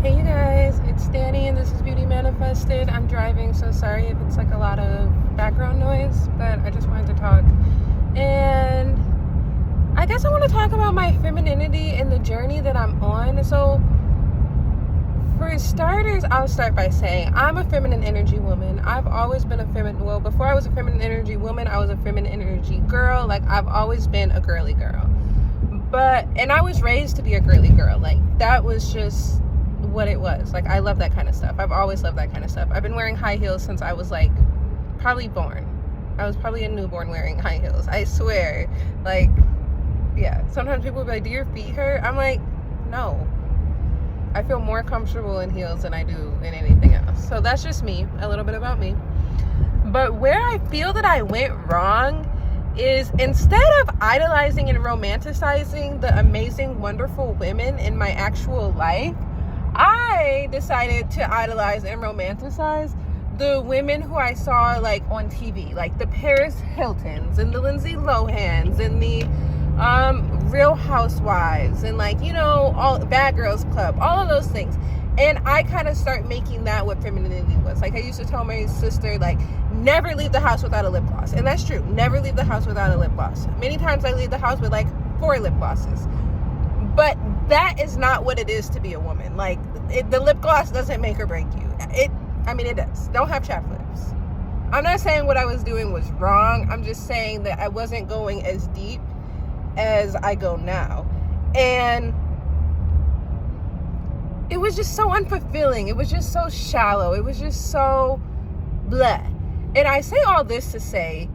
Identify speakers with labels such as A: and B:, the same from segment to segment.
A: Hey you guys, it's Danny and this is Beauty Manifested. I'm driving, so sorry if it's like a lot of background noise, but I just wanted to talk. And I guess I want to talk about my femininity and the journey that I'm on. So for starters, I'll start by saying I'm a feminine energy woman. I've always been before I was a feminine energy woman, I was a feminine energy girl. Like, I've always been a girly girl. And I was raised to be a girly girl. Like, that was just what it was. Like, I love that kind of stuff. I've always loved that kind of stuff. I've been wearing high heels since I was like probably born. I was probably a newborn wearing high heels. I swear. Like, yeah. Sometimes people will be like, do your feet hurt? I'm like, no. I feel more comfortable in heels than I do in anything else. So that's just me, a little bit about me. But where I feel that I went wrong is, instead of idolizing and romanticizing the amazing, wonderful women in my actual life, I decided to idolize and romanticize the women who I saw like on TV, like the Paris Hiltons and the Lindsay Lohans and the Real Housewives and, like, you know, all Bad Girls Club, all of those things. And I kind of start making that what femininity was. Like, I used to tell my sister, like, never leave the house without a lip gloss. And that's true. Never leave the house without a lip gloss. Many times I leave the house with like 4 lip glosses. But that is not what it is to be a woman. Like, the lip gloss doesn't make or break you. It does. Don't have chapped lips. I'm not saying what I was doing was wrong. I'm just saying that I wasn't going as deep as I go now. And it was just so unfulfilling. It was just so shallow. It was just so bleh. And I say all this to say,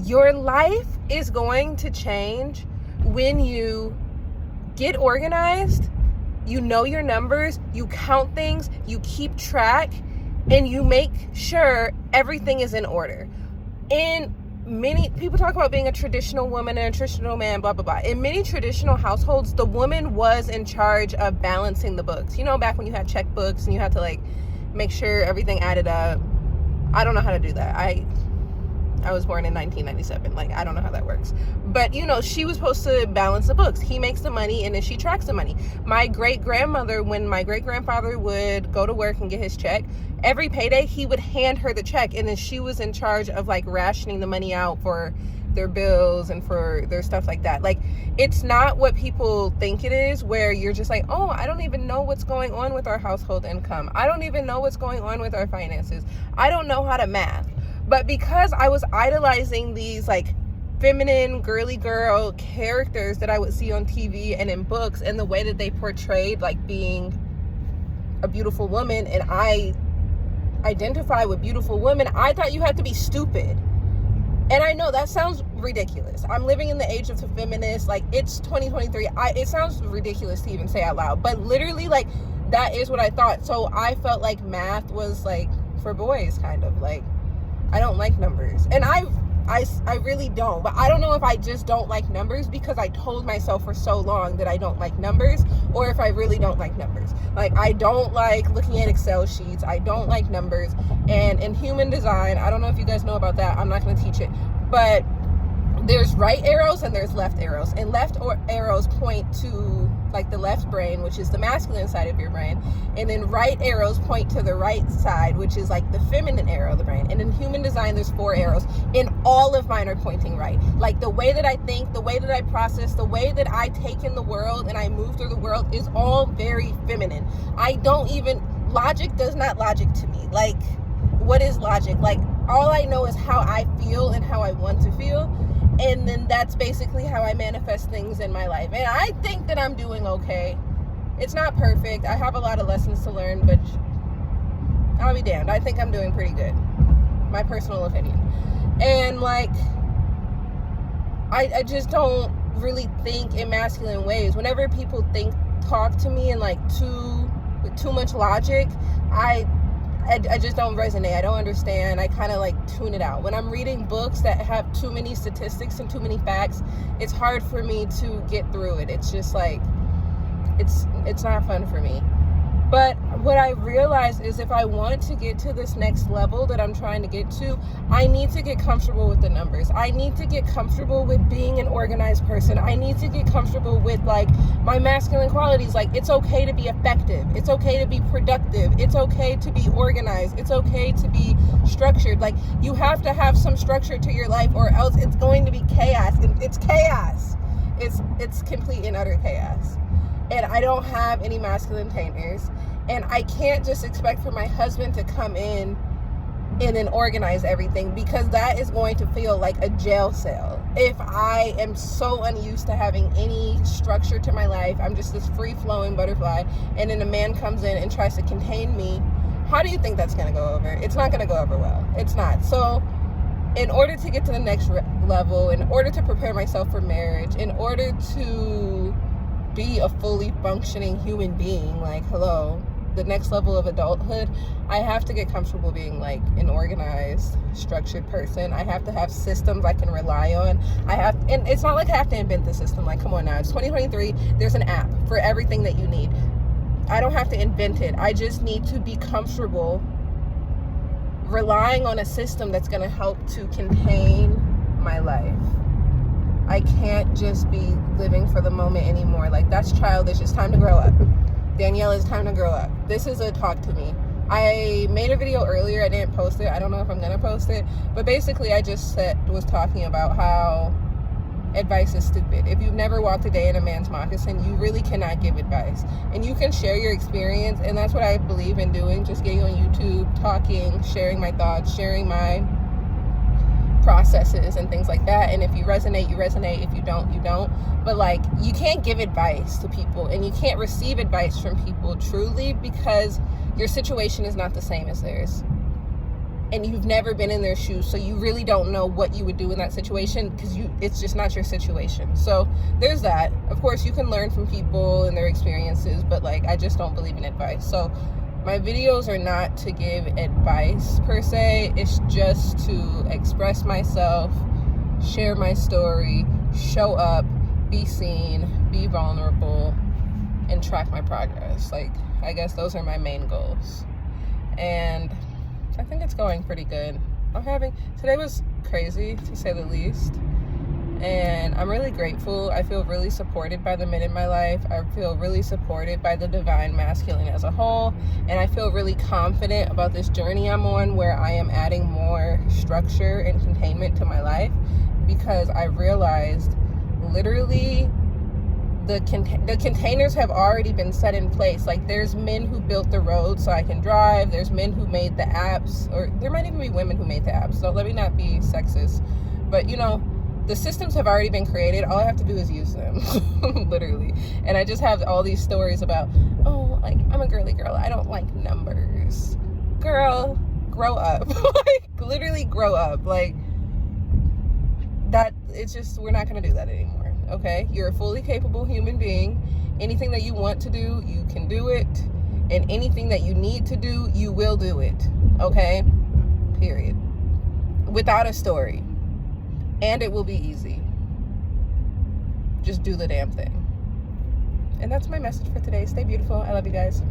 A: your life is going to change when you get organized, you know your numbers, you count things, you keep track, and you make sure everything is in order. And many people talk about being a traditional woman and a traditional man, blah, blah, blah. In many traditional households, the woman was in charge of balancing the books. You know, back when you had checkbooks and you had to, like, make sure everything added up. I don't know how to do that. I was born in 1997. Like, I don't know how that works. But, you know, she was supposed to balance the books. He makes the money, and then she tracks the money. My great-grandmother, when my great-grandfather would go to work and get his check, every payday, he would hand her the check, and then she was in charge of, like, rationing the money out for their bills and for their stuff like that. Like, it's not what people think it is, where you're just like, oh, I don't even know what's going on with our household income. I don't even know what's going on with our finances. I don't know how to math. But because I was idolizing these, like, feminine, girly girl characters that I would see on TV and in books, and the way that they portrayed, like, being a beautiful woman, and I identify with beautiful women, I thought you had to be stupid. And I know that sounds ridiculous. I'm living in the age of the feminist. Like, it's 2023. It sounds ridiculous to even say out loud. But literally, like, that is what I thought. So I felt like math was, like, for boys, kind of. Like, I don't like numbers. And I really don't. But I don't know if I just don't like numbers because I told myself for so long that I don't like numbers, or if I really don't like numbers. Like, I don't like looking at Excel sheets. I don't like numbers. And in human design, I don't know if you guys know about that. I'm not going to teach it. But there's right arrows and there's left arrows. And left arrows point to, like, the left brain, which is the masculine side of your brain. And then right arrows point to the right side, which is, like, the feminine arrow of the brain. And in human design, there's 4 arrows. And all of mine are pointing right. Like, the way that I think, the way that I process, the way that I take in the world and I move through the world is all very feminine. Logic does not logic to me. Like, what is logic? Like, all I know is how I feel and how I want to feel. And then that's basically how I manifest things in my life. And I think that I'm doing okay. It's not perfect. I have a lot of lessons to learn, but I'll be damned. I think I'm doing pretty good. My personal opinion. And, like, I just don't really think in masculine ways. Whenever people talk to me in, like, with too much logic, I just don't resonate. I don't understand. I kind of, like, tune it out. When I'm reading books that have too many statistics and too many facts, it's hard for me to get through it. It's just like, it's not fun for me. But what I realized is if I want to get to this next level that I'm trying to get to, I need to get comfortable with the numbers. I need to get comfortable with being an organized person. I need to get comfortable with like my masculine qualities. Like, it's okay to be effective. It's okay to be productive. It's okay to be organized. It's okay to be structured. Like, you have to have some structure to your life, or else it's going to be chaos. It's chaos. It's complete and utter chaos. And I don't have any masculine tainters, and I can't just expect for my husband to come in and then organize everything, because that is going to feel like a jail cell. If I am so unused to having any structure to my life, I'm just this free-flowing butterfly, and then a man comes in and tries to contain me, how do you think that's going to go over? It's not going to go over well. It's not. So in order to get to the next level, in order to prepare myself for marriage, in order to be a fully functioning human being, like, hello, the next level of adulthood, I have to get comfortable being like an organized, structured person. I have to have systems I can rely on. And it's not like I have to invent the system. Like, come on now, it's 2023. There's an app for everything that you need. I don't have to invent it. I just need to be comfortable relying on a system that's going to help to contain my life. I can't just be living for the moment anymore. Like, that's childish. It's time to grow up. Danielle, it's time to grow up. This is a talk to me. I made a video earlier. I didn't post it. I don't know if I'm going to post it. But basically, I just was talking about how advice is stupid. If you've never walked a day in a man's moccasin, you really cannot give advice. And you can share your experience. And that's what I believe in doing. Just getting on YouTube, talking, sharing my thoughts, sharing my processes and things like that. And if you resonate, you resonate. If you don't, you don't. But like, you can't give advice to people, and you can't receive advice from people truly, because your situation is not the same as theirs, and you've never been in their shoes, so you really don't know what you would do in that situation, because it's just not your situation. So there's that. Of course, you can learn from people and their experiences, but like, I just don't believe in advice. So my videos are not to give advice per se. It's just to express myself, share my story, show up, be seen, be vulnerable, and track my progress. Like, I guess those are my main goals. And I think it's going pretty good. Today was crazy, to say the least. And I'm really grateful. I feel really supported by the men in my life. I feel really supported by the divine masculine as a whole. And I feel really confident about this journey I'm on, where I am adding more structure and containment to my life, because I realized literally the containers have already been set in place. Like, there's men who built the road so I can drive. There's men who made the apps, or there might even be women who made the apps. So let me not be sexist. But, you know, the systems have already been created. All I have to do is use them, literally. And I just have all these stories about, oh, like, I'm a girly girl. I don't like numbers. Girl, grow up. Like, literally grow up. Like, that, it's just, we're not going to do that anymore, okay? You're a fully capable human being. Anything that you want to do, you can do it. And anything that you need to do, you will do it, okay? Period. Without a story. And it will be easy. Just do the damn thing. And that's my message for today. Stay beautiful. I love you guys.